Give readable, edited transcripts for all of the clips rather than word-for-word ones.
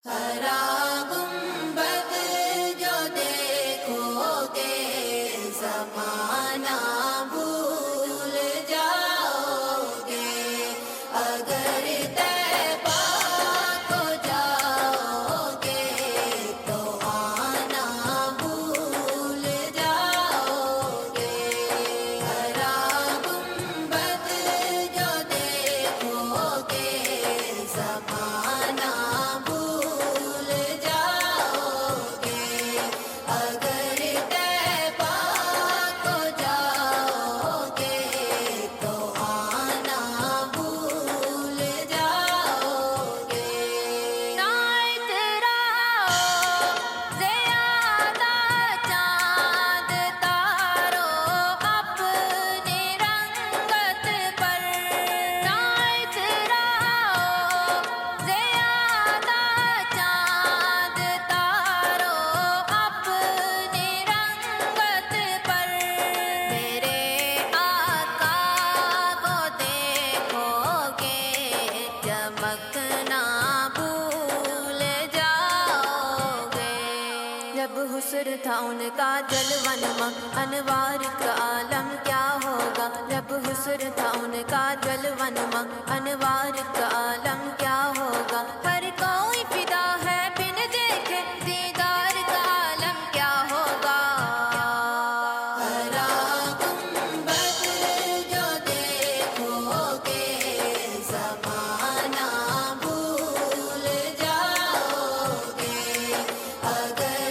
ہرا گنبد جو دیکھو گے زمانہ بھول جاؤ گے، اگر طیبہ کو جاؤ گے تو آنا بھول جاؤ گے۔ ہرا گنبد جو دیکھو گے زمانہ جب حسر تھا ان کا جلوہ نما انوار کا عالم کیا ہوگا، جب حسر تھا ان کا جلوہ نما انوار کا عالم کیا ہوگا، ہر کوئی فدا ہے بن دیکھے دیدار کا عالم کیا ہوگا۔ ہرا گنبد جو دیکھو گے زمانہ بھول جاؤ گے، اگر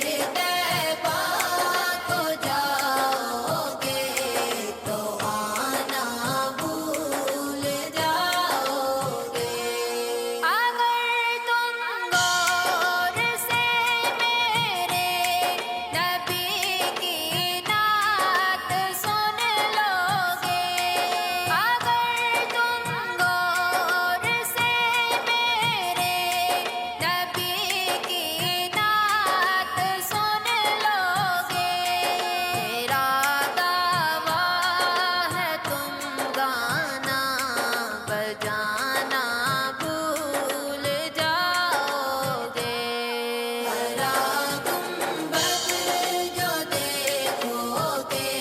جانا بھول جاؤ گے۔ ہرا گنبد جو دیکھو گے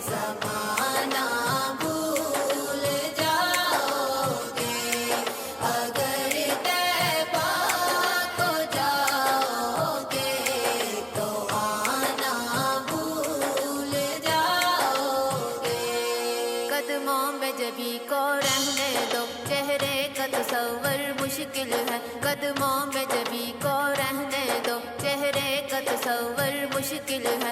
زمانہ بھول جاؤ گے، اگر طیبہ کو جاؤ گے تو آنا بھول جاؤ گے۔ قدموں میں جبھی کو رہنے دو، چہرے کا تصور مشکل ہے، قدموں میں جبھی کو رہنے دو، چہرے کا تصور مشکل ہے،